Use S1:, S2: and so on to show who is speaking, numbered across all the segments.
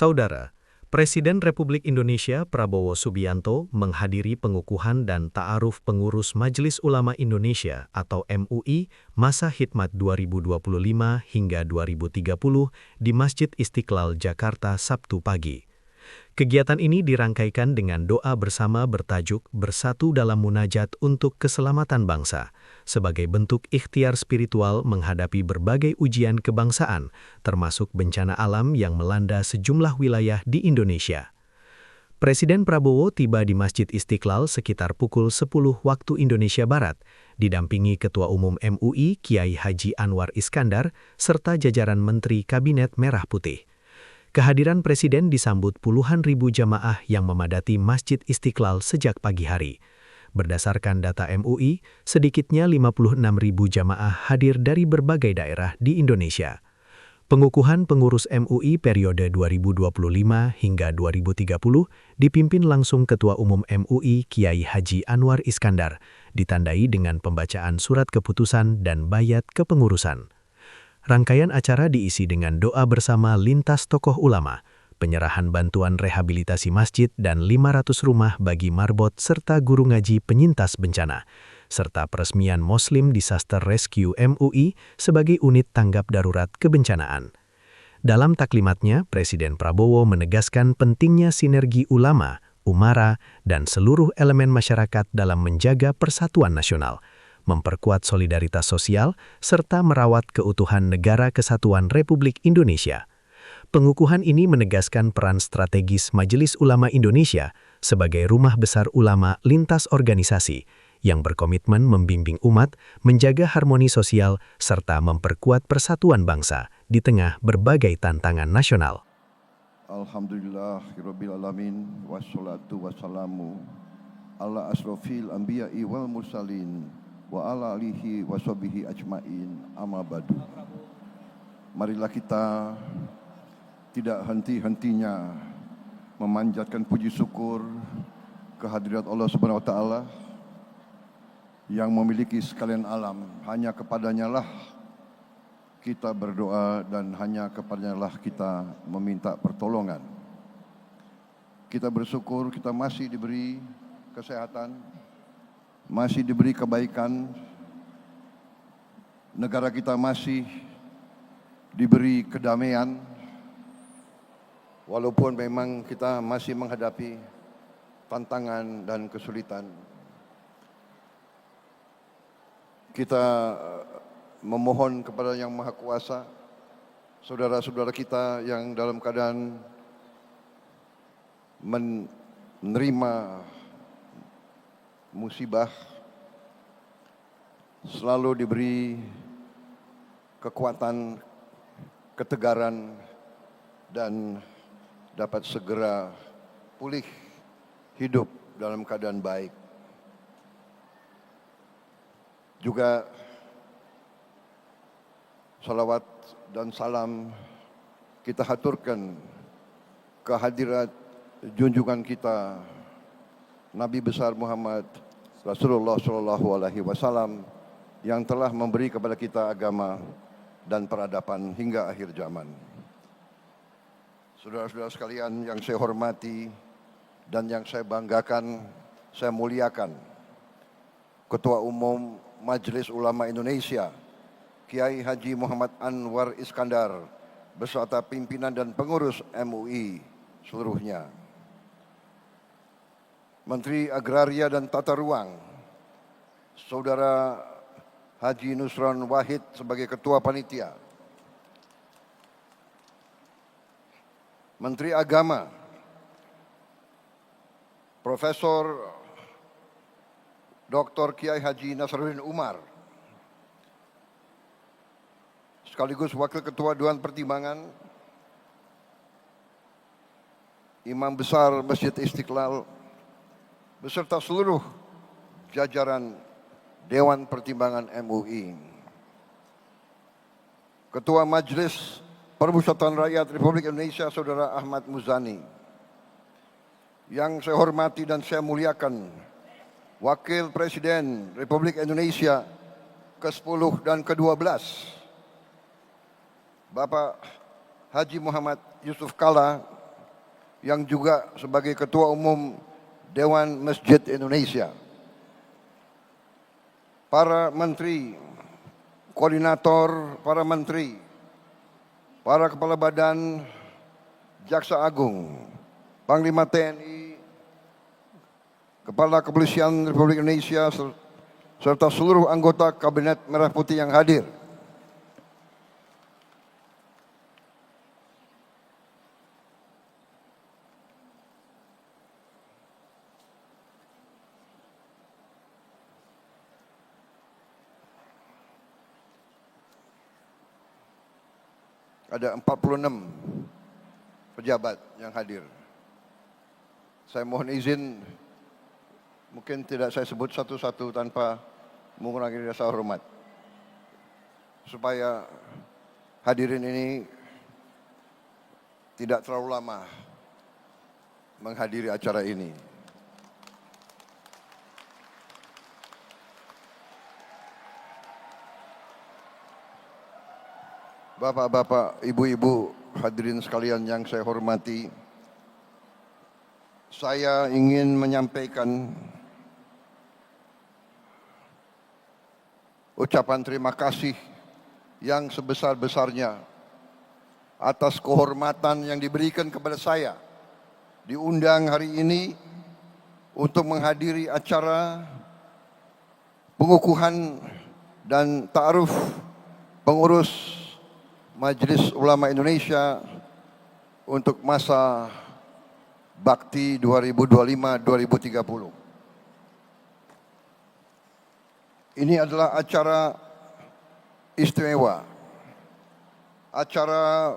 S1: Saudara, Presiden Republik Indonesia Prabowo Subianto menghadiri pengukuhan dan ta'aruf pengurus Majelis Ulama Indonesia atau MUI masa khidmat 2025 hingga 2030 di Masjid Istiqlal, Jakarta, Sabtu pagi. Kegiatan ini dirangkaikan dengan doa bersama bertajuk Bersatu dalam Munajat untuk Keselamatan Bangsa, sebagai bentuk ikhtiar spiritual menghadapi berbagai ujian kebangsaan, termasuk bencana alam yang melanda sejumlah wilayah di Indonesia. Presiden Prabowo tiba di Masjid Istiqlal sekitar pukul 10 waktu Indonesia Barat, didampingi Ketua Umum MUI Kiai Haji Anwar Iskandar, serta jajaran Menteri Kabinet Merah Putih. Kehadiran Presiden disambut puluhan ribu jamaah yang memadati Masjid Istiqlal sejak pagi hari. Berdasarkan data MUI, sedikitnya 56.000 jamaah hadir dari berbagai daerah di Indonesia. Pengukuhan pengurus MUI periode 2025 hingga 2030 dipimpin langsung Ketua Umum MUI Kiai Haji Anwar Iskandar, ditandai dengan pembacaan surat keputusan dan bayat kepengurusan. Rangkaian acara diisi dengan doa bersama lintas tokoh ulama, penyerahan bantuan rehabilitasi masjid dan 500 rumah bagi marbot serta guru ngaji penyintas bencana, serta peresmian Muslim Disaster Rescue MUI sebagai unit tanggap darurat kebencanaan. Dalam taklimatnya, Presiden Prabowo menegaskan pentingnya sinergi ulama, umara, dan seluruh elemen masyarakat dalam menjaga persatuan nasional, memperkuat solidaritas sosial, serta merawat keutuhan Negara Kesatuan Republik Indonesia. Pengukuhan ini menegaskan peran strategis Majelis Ulama Indonesia sebagai rumah besar ulama lintas organisasi yang berkomitmen membimbing umat, menjaga harmoni sosial, serta memperkuat persatuan bangsa di tengah berbagai tantangan nasional.
S2: Alhamdulillahirrabbilalamin, wassalatu wassalamu ala asrofil anbiya'i wal mursalin wa ala alihi wa sahbihi ajma'in, amma ba'du. Marilah kita tidak henti-hentinya memanjatkan puji syukur kehadirat Allah Subhanahu wa taala yang memiliki sekalian alam. Hanya kepadanya lah kita berdoa dan hanya kepadanya lah kita meminta pertolongan. Kita bersyukur kita masih diberi kesehatan, masih diberi kebaikan, negara kita masih diberi kedamaian, walaupun memang kita masih menghadapi tantangan dan kesulitan. Kita memohon kepada Yang Maha Kuasa, saudara-saudara kita yang dalam keadaan menerima musibah selalu diberi kekuatan, ketegaran, dan dapat segera pulih hidup dalam keadaan baik. Juga salawat dan salam kita haturkan kehadirat junjungan kita Nabi besar Muhammad Rasulullah SAW yang telah memberi kepada kita agama dan peradaban hingga akhir zaman. Saudara-saudara sekalian yang saya hormati dan yang saya banggakan, saya muliakan, Ketua Umum Majelis Ulama Indonesia Kiai Haji Muhammad Anwar Iskandar beserta pimpinan dan pengurus MUI seluruhnya, Menteri Agraria dan Tata Ruang, Saudara Haji Nusron Wahid sebagai Ketua Panitia, Menteri Agama, Profesor Dr. Kiai Haji Nasaruddin Umar, sekaligus Wakil Ketua Dewan Pertimbangan, Imam Besar Masjid Istiqlal, beserta seluruh jajaran Dewan Pertimbangan MUI, Ketua Majelis Permusyawaratan Rakyat Republik Indonesia Saudara Ahmad Muzani, yang saya hormati dan saya muliakan Wakil Presiden Republik Indonesia ke-10 dan ke-12, Bapak Haji Muhammad Yusuf Kalla, yang juga sebagai Ketua Umum Dewan Masjid Indonesia, para menteri, koordinator, para menteri, para kepala badan, Jaksa Agung, Panglima TNI, Kepala Kepolisian Republik Indonesia, serta seluruh anggota Kabinet Merah Putih yang hadir. Ada 46 pejabat yang hadir. Saya mohon izin, mungkin tidak saya sebut satu-satu tanpa mengurangi rasa hormat, supaya hadirin ini tidak terlalu lama menghadiri acara ini. Bapak-bapak, ibu-ibu, hadirin sekalian yang saya hormati, saya ingin menyampaikan ucapan terima kasih yang sebesar-besarnya atas kehormatan yang diberikan kepada saya diundang hari ini untuk menghadiri acara pengukuhan dan ta'aruf pengurus Majelis Ulama Indonesia untuk masa bakti 2025-2030. Ini adalah acara istimewa, acara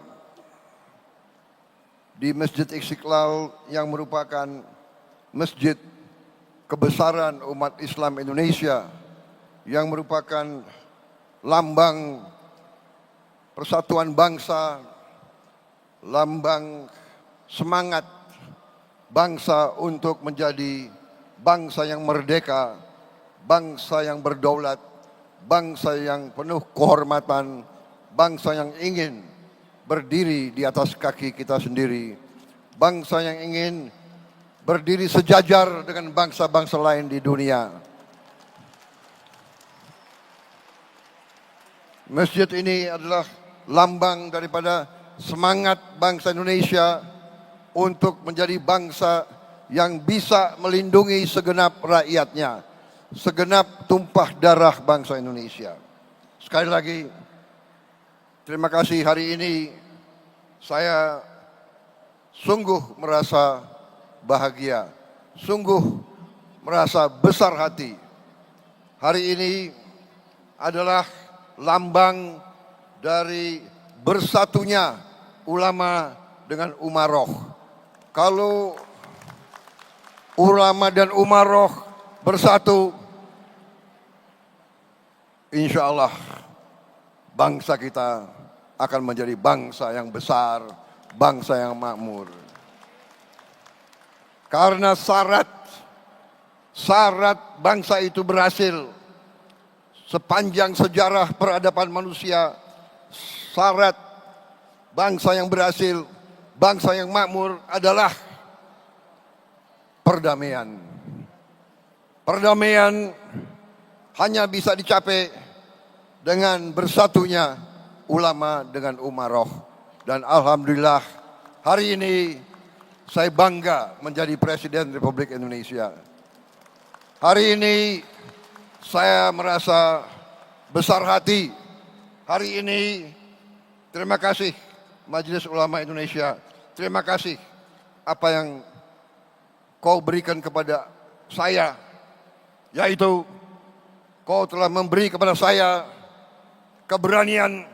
S2: di Masjid Istiqlal yang merupakan masjid kebesaran umat Islam Indonesia, yang merupakan lambang persatuan bangsa, lambang semangat bangsa untuk menjadi bangsa yang merdeka, bangsa yang berdaulat, bangsa yang penuh kehormatan, bangsa yang ingin berdiri di atas kaki kita sendiri, bangsa yang ingin berdiri sejajar dengan bangsa-bangsa lain di dunia. Masjid ini adalah lambang daripada semangat bangsa Indonesia untuk menjadi bangsa yang bisa melindungi segenap rakyatnya, segenap tumpah darah bangsa Indonesia. Sekali lagi, terima kasih. Hari ini saya sungguh merasa bahagia, sungguh merasa besar hati. Hari ini adalah lambang dari bersatunya ulama dengan umaroh. Kalau ulama dan umaroh bersatu, insya Allah bangsa kita akan menjadi bangsa yang besar, bangsa yang makmur. Karena syarat bangsa itu berhasil sepanjang sejarah peradaban manusia, syarat bangsa yang berhasil, bangsa yang makmur adalah perdamaian. Perdamaian hanya bisa dicapai dengan bersatunya ulama dengan umaroh. Dan alhamdulillah hari ini saya bangga menjadi Presiden Republik Indonesia. Hari ini saya merasa besar hati. Hari ini terima kasih Majelis Ulama Indonesia. Terima kasih apa yang kau berikan kepada saya, yaitu kau telah memberi kepada saya keberanian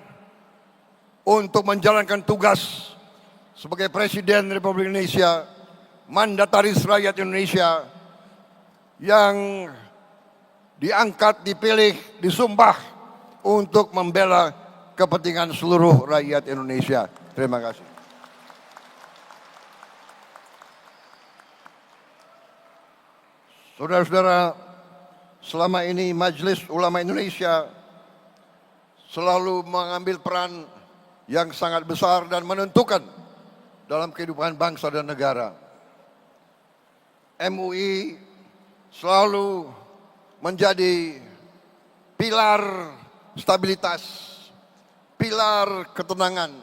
S2: untuk menjalankan tugas sebagai Presiden Republik Indonesia, mandataris rakyat Indonesia yang diangkat, dipilih, disumpah untuk membela kepentingan seluruh rakyat Indonesia. Terima kasih. Saudara-saudara, selama ini Majelis Ulama Indonesia selalu mengambil peran yang sangat besar dan menentukan dalam kehidupan bangsa dan negara. MUI selalu menjadi pilar stabilitas, pilar ketenangan,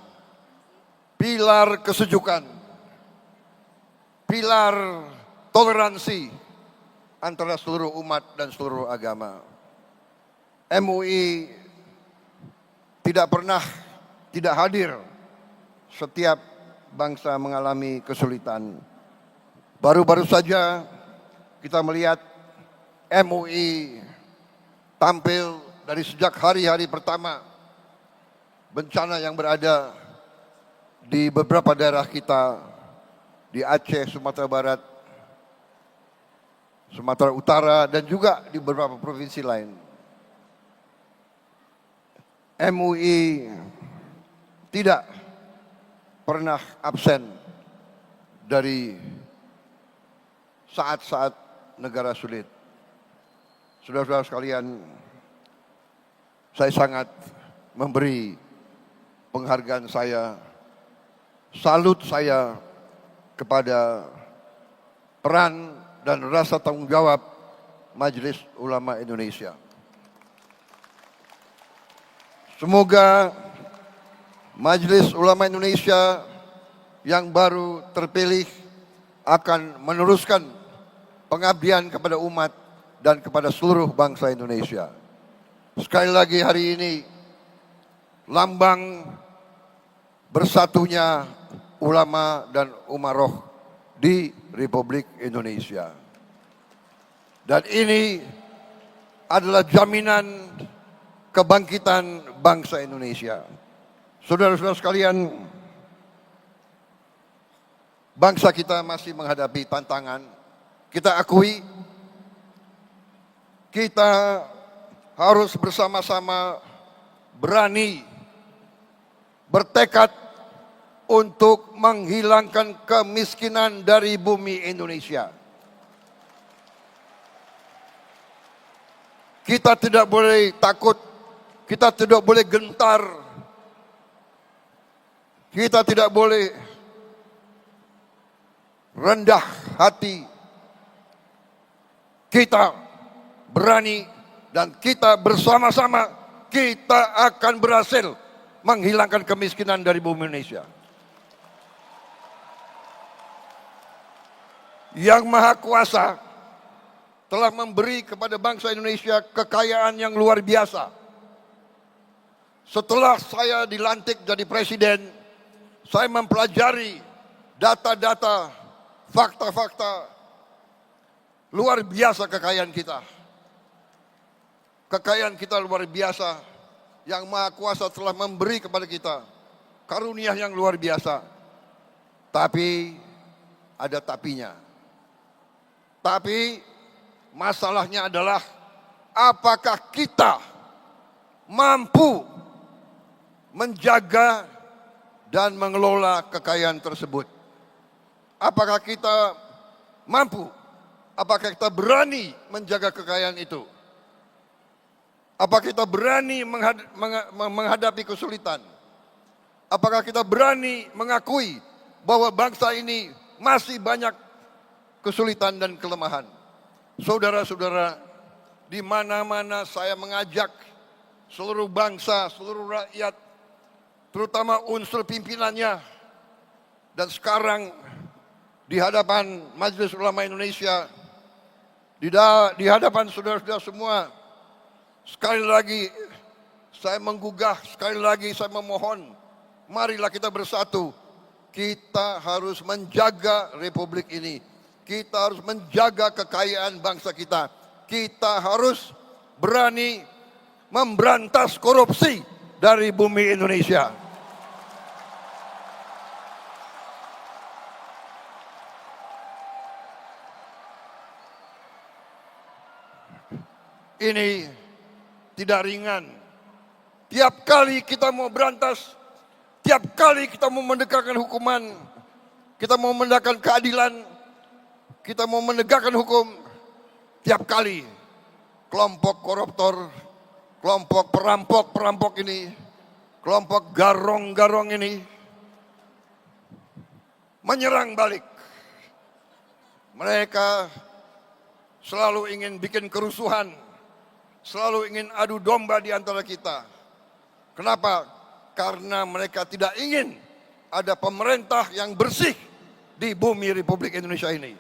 S2: pilar kesejukan, pilar toleransi antara seluruh umat dan seluruh agama. MUI tidak pernah tidak hadir setiap bangsa mengalami kesulitan. Baru-baru saja kita melihat MUI tampil dari sejak hari-hari pertama bencana yang berada di beberapa daerah kita, di Aceh, Sumatera Barat, Sumatera Utara, dan juga di beberapa provinsi lain. MUI tidak pernah absen dari saat-saat negara sulit. Saudara-saudara sekalian, saya sangat memberi penghargaan saya, salut saya kepada peran dan rasa tanggung jawab Majelis Ulama Indonesia. Semoga Majelis Ulama Indonesia yang baru terpilih akan meneruskan pengabdian kepada umat dan kepada seluruh bangsa Indonesia. Sekali lagi hari ini lambang bersatunya ulama dan umaroh di Republik Indonesia. Dan ini adalah jaminan kebangkitan bangsa Indonesia. Saudara-saudara sekalian, bangsa kita masih menghadapi tantangan. Kita akui, kita harus bersama-sama berani, bertekad untuk menghilangkan kemiskinan dari bumi Indonesia. Kita tidak boleh takut, kita tidak boleh gentar, kita tidak boleh rendah hati. Kita berani dan kita bersama-sama kita akan berhasil menghilangkan kemiskinan dari bumi Indonesia. Yang Maha Kuasa telah memberi kepada bangsa Indonesia kekayaan yang luar biasa. Setelah saya dilantik jadi presiden, saya mempelajari data-data, fakta-fakta. Luar biasa kekayaan kita. Kekayaan kita luar biasa. Yang Maha Kuasa telah memberi kepada kita karunia yang luar biasa. Tapi ada tapinya. Tapi masalahnya adalah apakah kita mampu menjaga dan mengelola kekayaan tersebut? Apakah kita mampu? Apakah kita berani menjaga kekayaan itu? Apakah kita berani menghadapi kesulitan? Apakah kita berani mengakui bahwa bangsa ini masih banyak kesulitan dan kelemahan? Saudara-saudara, di mana-mana saya mengajak seluruh bangsa, seluruh rakyat, terutama unsur pimpinannya, dan sekarang di hadapan Majelis Ulama Indonesia, di hadapan saudara-saudara semua, sekali lagi saya menggugah, sekali lagi saya memohon, marilah kita bersatu. Kita harus menjaga Republik ini. Kita harus menjaga kekayaan bangsa kita. Kita harus berani memberantas korupsi dari bumi Indonesia. Ini tidak ringan. Tiap kali kita mau berantas, tiap kali kita mau menegakkan hukuman, kita mau menegakkan keadilan, kita mau menegakkan hukum, tiap kali kelompok koruptor, kelompok perampok-perampok ini, kelompok garong-garong ini menyerang balik. Mereka selalu ingin bikin kerusuhan, selalu ingin adu domba di antara kita. Kenapa? Karena mereka tidak ingin ada pemerintah yang bersih di bumi Republik Indonesia ini.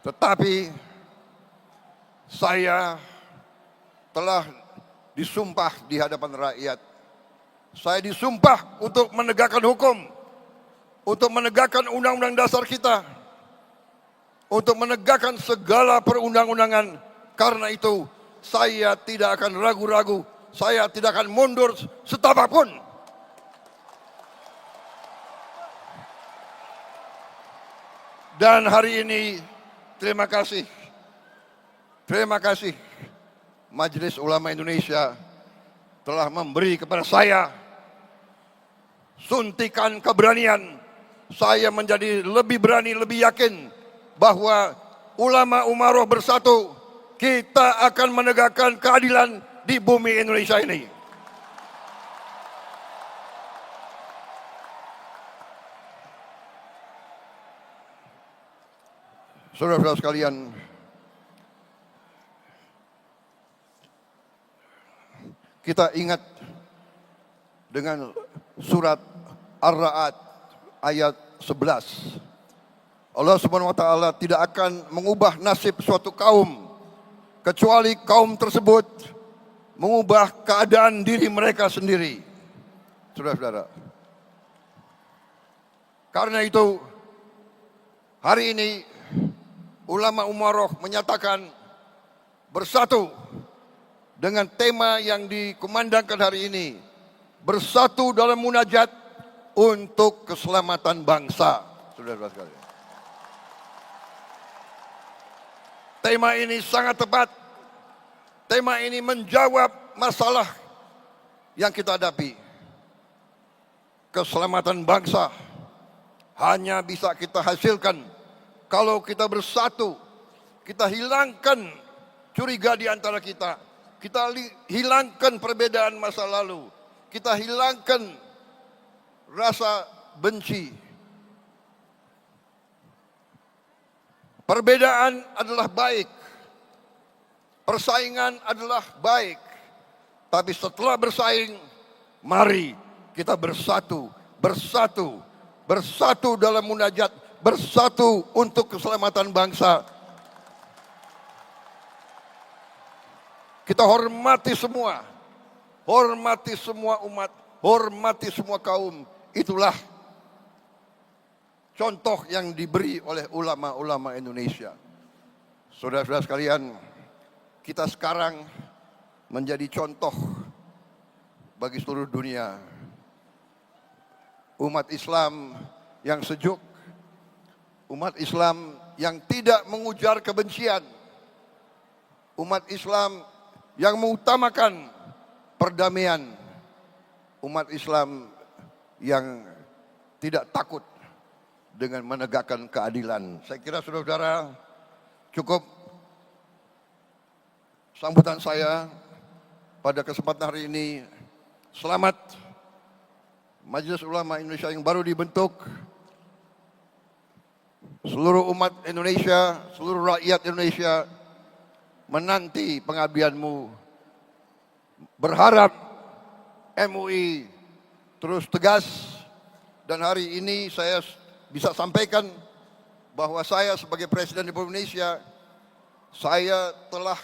S2: Tetapi saya telah disumpah di hadapan rakyat. Saya disumpah untuk menegakkan hukum, untuk menegakkan undang-undang dasar kita, untuk menegakkan segala perundang-undangan. Karena itu saya tidak akan ragu-ragu, saya tidak akan mundur setapapun. Dan hari ini terima kasih Majelis Ulama Indonesia telah memberi kepada saya suntikan keberanian. Saya menjadi lebih berani, lebih yakin bahwa ulama umaroh bersatu, kita akan menegakkan keadilan di bumi Indonesia ini. Saudara-saudara sekalian, kita ingat dengan surat Ar-Ra'd ayat 11. Allah Subhanahu wa taala tidak akan mengubah nasib suatu kaum kecuali kaum tersebut mengubah keadaan diri mereka sendiri. Saudara-saudara. Karena itu hari ini ulama umaroh menyatakan bersatu dengan tema yang dikumandangkan hari ini, bersatu dalam munajat untuk keselamatan bangsa. Saudara-saudara sekalian. Tema ini sangat tepat. Tema ini menjawab masalah yang kita hadapi. Keselamatan bangsa hanya bisa kita hasilkan kalau kita bersatu. Kita hilangkan curiga di antara kita. Kita hilangkan perbedaan masa lalu. Kita hilangkan rasa benci. Perbedaan adalah baik. Persaingan adalah baik. Tapi setelah bersaing, mari kita bersatu. Bersatu. Bersatu dalam munajat. Bersatu untuk keselamatan bangsa. Kita hormati semua. Hormati semua umat. Hormati semua kaum. Itulah contoh yang diberi oleh ulama-ulama Indonesia. Saudara-saudara sekalian, kita sekarang menjadi contoh bagi seluruh dunia. Umat Islam yang sejuk, umat Islam yang tidak mengujar kebencian, umat Islam yang mengutamakan perdamaian, umat Islam yang tidak takut dengan menegakkan keadilan. Saya kira saudara-saudara cukup sambutan saya pada kesempatan hari ini. Selamat Majelis Ulama Indonesia yang baru dibentuk. Seluruh umat Indonesia, seluruh rakyat Indonesia menanti pengabdianmu. Berharap MUI terus tegas, dan hari ini saya bisa sampaikan bahwa saya sebagai Presiden Republik Indonesia, saya telah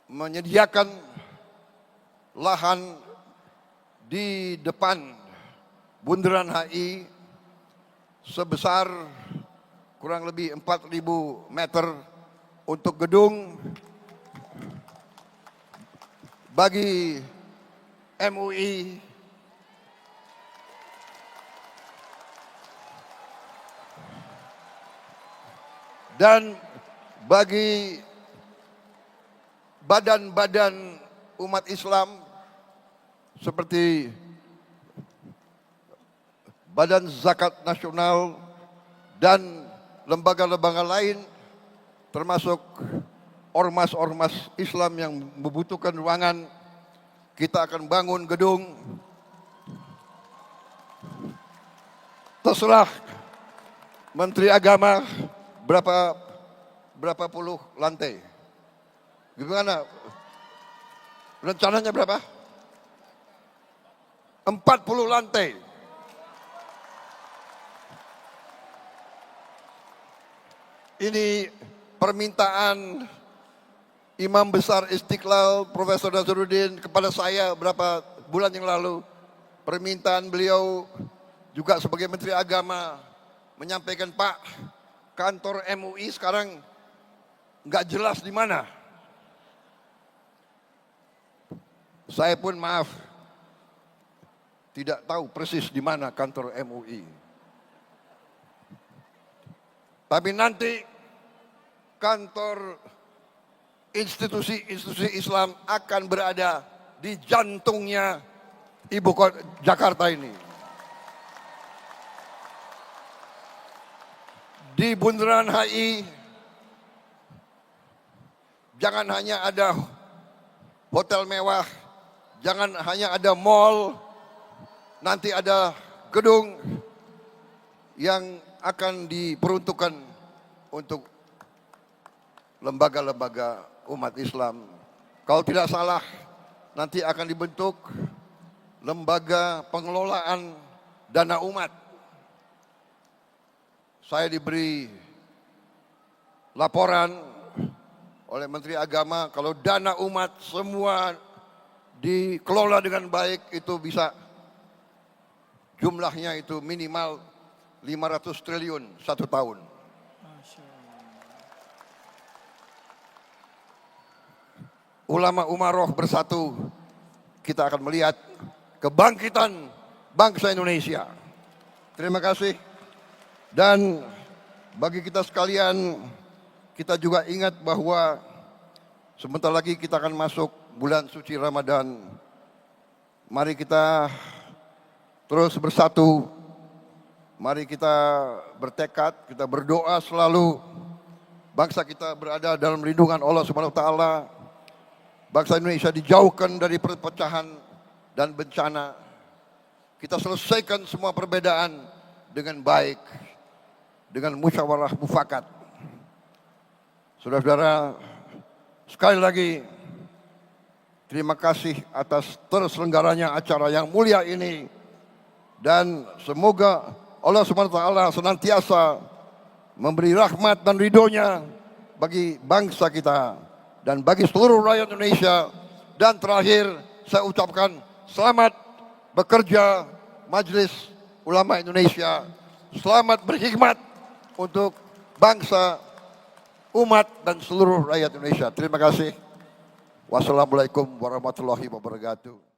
S2: menyediakan lahan di depan Bundaran HI sebesar kurang lebih 4.000 meter untuk gedung bagi MUI dan bagi badan-badan umat Islam seperti Badan Zakat Nasional dan lembaga-lembaga lain, termasuk ormas-ormas Islam yang membutuhkan ruangan. kita akan bangun gedung. Terserah Menteri Agama berapa puluh lantai. Gimana? Rencananya berapa? 40 lantai. Ini permintaan Imam Besar Istiqlal Profesor Nazarudin kepada saya berapa bulan yang lalu. Permintaan beliau juga sebagai Menteri Agama menyampaikan, Pak, kantor MUI sekarang nggak jelas di mana. Saya pun maaf, tidak tahu persis di mana kantor MUI. Tapi nanti kantor institusi Islam akan berada di jantungnya ibu kota Jakarta ini. Di Bundaran HI, jangan hanya ada hotel mewah, jangan hanya ada mall, nanti ada gedung yang akan diperuntukkan untuk lembaga-lembaga umat Islam. Kalau tidak salah, nanti akan dibentuk lembaga pengelolaan dana umat. Saya diberi laporan oleh Menteri Agama kalau dana umat semua dikelola dengan baik itu bisa jumlahnya itu minimal 500 triliun satu tahun. Ulama umaroh bersatu, kita akan melihat kebangkitan bangsa Indonesia. Terima kasih. Dan bagi kita sekalian, kita juga ingat bahwa sebentar lagi kita akan masuk bulan suci Ramadan. Mari kita terus bersatu. Mari kita bertekad, kita berdoa selalu bangsa kita berada dalam lindungan Allah Subhanahu wa taala. Bangsa Indonesia dijauhkan dari perpecahan dan bencana. Kita selesaikan semua perbedaan dengan baik, dengan musyawarah mufakat. Saudara-saudara, sekali lagi terima kasih atas terselenggaranya acara yang mulia ini. Dan semoga Allah SWT senantiasa memberi rahmat dan ridhonya bagi bangsa kita dan bagi seluruh rakyat Indonesia. Dan terakhir saya ucapkan selamat bekerja Majelis Ulama Indonesia. Selamat berkhidmat untuk bangsa, umat dan seluruh rakyat Indonesia. Terima kasih. Wassalamualaikum warahmatullahi wabarakatuh.